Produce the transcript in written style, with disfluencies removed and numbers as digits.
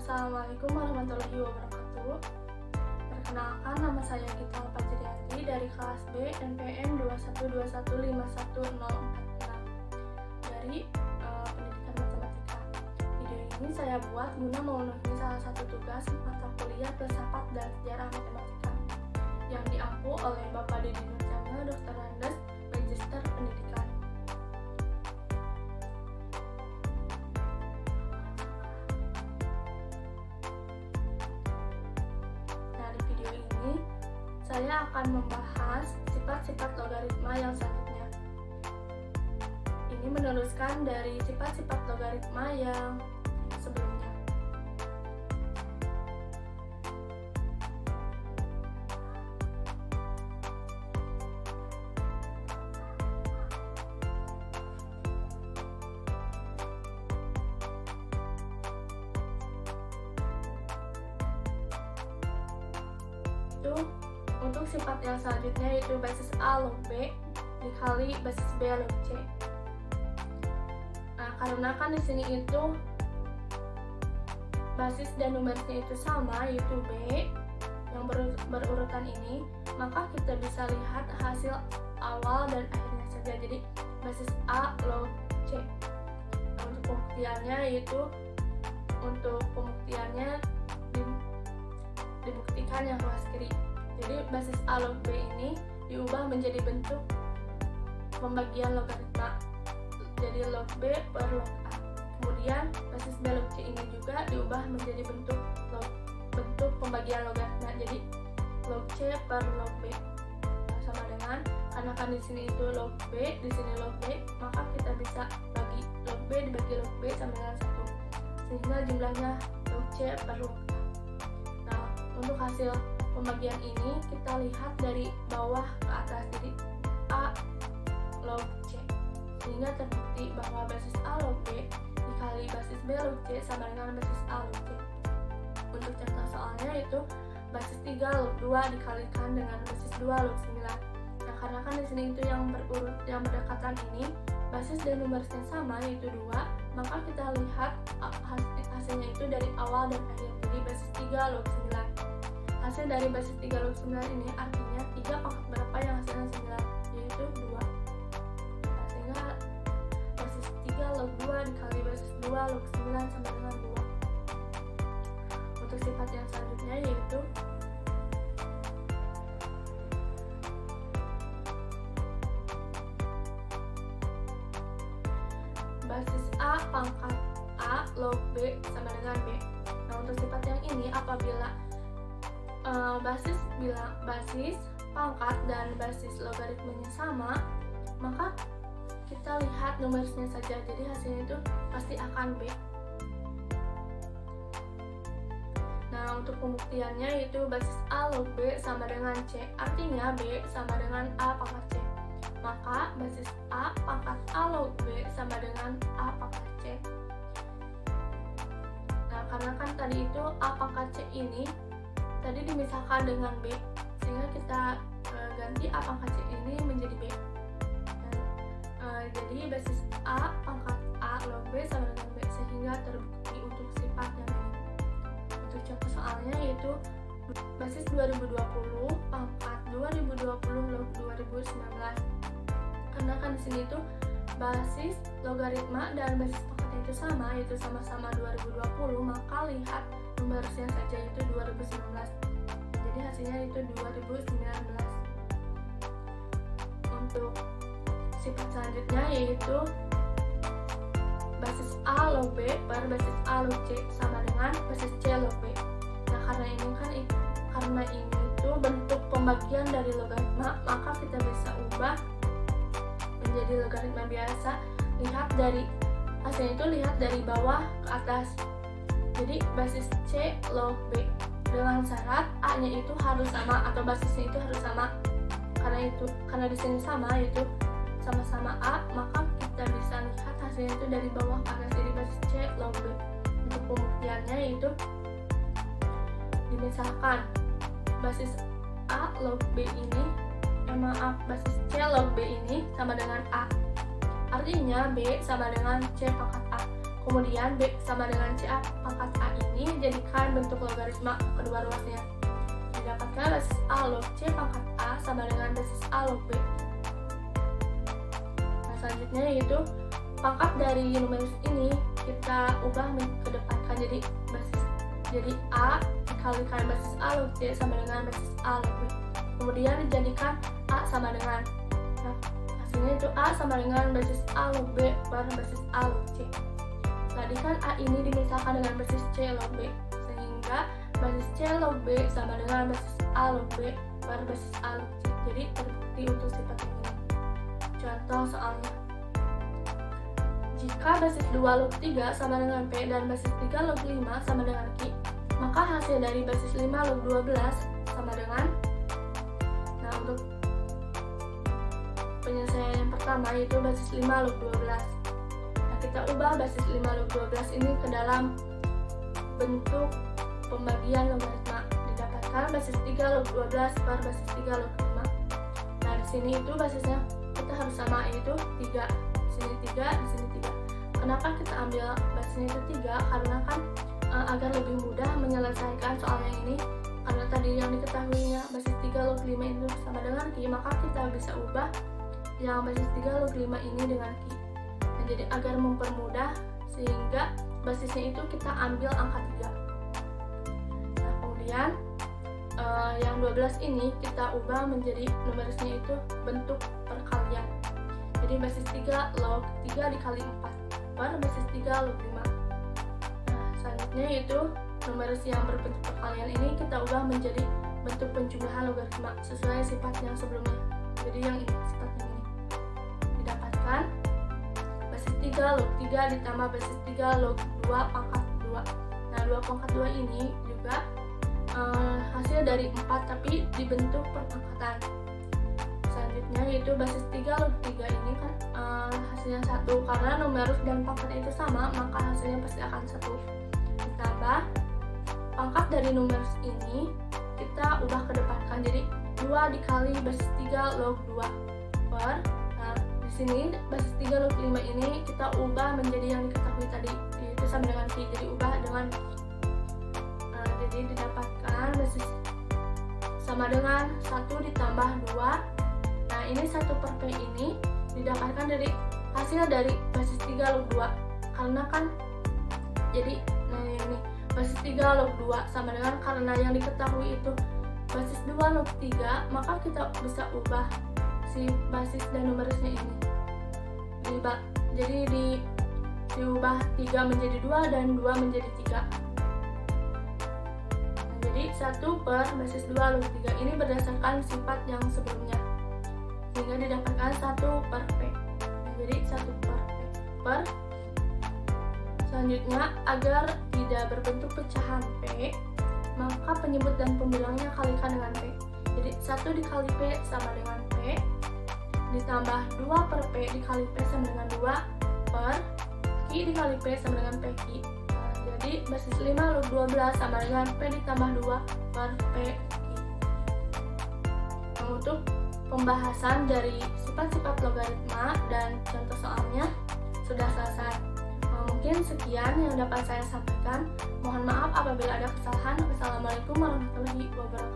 Assalamualaikum warahmatullahi wabarakatuh. Perkenalkan, nama saya Gita Fajriati dari kelas B NPM 212151046 dari pendidikan matematika. Video ini saya buat guna memenuhi salah satu tugas mata kuliah filsafat dan sejarah matematika yang diampu oleh Bapak Didi Nurjamil, Dr. Andes, Magister Pendidikan. Saya akan membahas sifat-sifat logaritma yang selanjutnya. Ini meneruskan dari sifat-sifat logaritma yang sebelumnya. Untuk sifat yang selanjutnya yaitu basis A log B dikali basis B log C. Nah, karena kan di sini itu basis dan numerisnya itu sama, yaitu B yang berurutan ini, maka kita bisa lihat hasil awal dan akhirnya saja. Jadi basis A log C. Nah, untuk pembuktiannya dibuktikan yang kelas kiri. Jadi basis A log B ini diubah menjadi bentuk pembagian logaritma. Jadi log B per log A. Kemudian basis B log C ini juga diubah menjadi bentuk pembagian logaritma. Jadi log C per log B. Nah, sama dengan karena kan di sini itu log B, di sini log B, maka kita bisa bagi log B dibagi log B sama dengan 1. Sehingga jumlahnya log C per log A. Nah, untuk hasil pembagian ini kita lihat dari bawah ke atas, jadi A log C, sehingga terbukti bahwa basis A log B dikali basis B log C sama dengan basis A log C. Untuk contoh soalnya itu basis 3 log 2 dikalikan dengan basis 2 log 9. Nah, karena kan di sini itu yang berdekatan ini basis dan numerisnya sama yaitu 2, maka kita lihat hasilnya itu dari awal dan akhir, jadi basis 3 log 9. Hasil dari basis 3 log 9 ini artinya 3 pangkat berapa yang hasilnya 9, yaitu 2. Nah, sehingga basis 3 log 2 dikali basis 2 log 9 sama dengan 2. Untuk sifat yang selanjutnya yaitu basis A pangkat A log B sama dengan B. Nah, untuk sifat yang ini apabila basis pangkat dan basis logaritmanya sama, maka kita lihat numerisnya saja, jadi hasilnya itu pasti akan B. Nah, untuk pembuktiannya yaitu basis A log B sama dengan C, artinya B sama dengan A pangkat C, maka basis A pangkat A log B sama dengan A pangkat C. Nah, karena kan tadi itu A pangkat C ini tadi dimisahkan dengan B, sehingga kita ganti A pangkat C ini menjadi B. Jadi basis A pangkat A log B sama dengan B, sehingga terbukti untuk sifat yang ini. Untuk contoh soalnya yaitu basis 2020 pangkat 2020 log 2019. Karena kan di sini itu basis logaritma dan basis pangkatnya itu sama, yaitu sama-sama 2020, maka lihat numerisnya saja itu 2019. Jadi hasilnya itu 2019. Untuk sifat selanjutnya yaitu basis A log B per basis A log C sama dengan basis C log B. Nah, karena ini itu bentuk pembagian dari logaritma, maka kita bisa ubah menjadi logaritma biasa. Lihat dari bawah ke atas. Jadi basis C log B dengan syarat A-nya itu harus sama atau basisnya itu harus sama. Karena di sini sama, yaitu sama-sama A, maka kita bisa lihat hasilnya itu dari bawah ke atas, jadi basis C log B. Untuk pembuktiannya yaitu dimisahkan basis A log B ini basis C log B ini sama dengan A. Artinya B sama dengan C pangkat A. Kemudian B sama dengan C pangkat A ini jadikan bentuk logaritma kedua ruasnya. Didapatkan basis A log C pangkat A sama dengan basis A log B. Nah, selanjutnya yaitu pangkat dari numeris ini kita ubah kedepankan jadi A dikalikan basis A log C sama dengan basis A log B. Kemudian dijadikan A sama dengan, nah, hasilnya itu A sama dengan basis A log B per basis A log C. Jadikan A ini dimisahkan dengan basis C log B, sehingga basis C log B sama dengan basis A log B per basis A log C. Jadi terbukti untuk sifat ini. Contoh soalnya, jika basis 2 log 3 sama dengan P dan basis 3 log 5 sama dengan Q, maka hasil dari basis 5 log 12 sama dengan, nah untuk penyelesaian yang pertama yaitu basis 5 log 12. Nah, kita ubah basis 5 log 12 ini ke dalam bentuk pembagian logaritma. Didapatkan basis 3 log 12 per basis 3 log 5. Nah, di sini itu basisnya kita harus sama, yaitu 3. Di sini 3, di sini 3. Kenapa kita ambil basisnya itu 3? Karena kan agar lebih mudah menyelesaikan soal yang ini. Karena tadi yang diketahuinya basis 3 log 5 itu sama dengan Q, maka kita bisa ubah yang basis 3 log 5 ini dengan Q. Nah, jadi agar mempermudah sehingga basisnya itu kita ambil angka 3. Nah, kemudian yang 12 ini kita ubah menjadi numerisnya itu bentuk perkalian. Jadi basis 3 log 3 dikali 4 per basis 3 log 5. Nah, selanjutnya yaitu numeris yang berbentuk perkalian ini kita ubah menjadi bentuk penjumlahan logaritma sesuai sifat yang sebelumnya. Jadi yang ini, sifatnya ini. Didapatkan basis 3 log 3 ditambah basis 3 log 2 pangkat 2. Nah, 2 pangkat 2 ini juga hasil dari 4 tapi dibentuk perangkatan. Selanjutnya yaitu basis 3 log 3 ini kan hasilnya 1, karena numerus dan pangkatnya itu sama, maka hasilnya pasti akan 1. Ditambah pangkat dari numerus ini kita ubah kedepankan, jadi 2 dikali basis 3 log 2 per, nah di sini basis 3 log 5 ini kita ubah menjadi yang diketahui tadi, yaitu sama dengan Q, jadi ubah dengan Q. Nah, jadi didapatkan basis sama dengan 1 ditambah 2. Nah, ini 1 per P ini didapatkan dari hasil dari basis 3 log 2. Karena kan jadi, nah ini basis 3 log 2 sama dengan, karena yang diketahui itu basis 2 log 3, maka kita bisa ubah si basis dan numerisnya ini. Jadi diubah 3 menjadi 2 dan 2 menjadi 3. Nah, jadi 1 per basis 2 log 3 ini berdasarkan sifat yang sebelumnya, sehingga didapatkan 1 per P. Nah, jadi 1 per P per. Selanjutnya, agar tidak berbentuk pecahan P, maka penyebut dan pembilangnya kalikan dengan P. Jadi 1 dikali P sama dengan P, ditambah 2 per P dikali P sama dengan 2 per Q dikali P sama dengan PQ. Nah, jadi basis 5 log 12 sama dengan P ditambah 2 per PQ. Nah, untuk pembahasan dari sifat-sifat logaritma dan contoh soalnya sudah selesai. Mungkin sekian yang dapat saya sampaikan. Mohon maaf apabila ada kesalahan. Wassalamualaikum warahmatullahi wabarakatuh.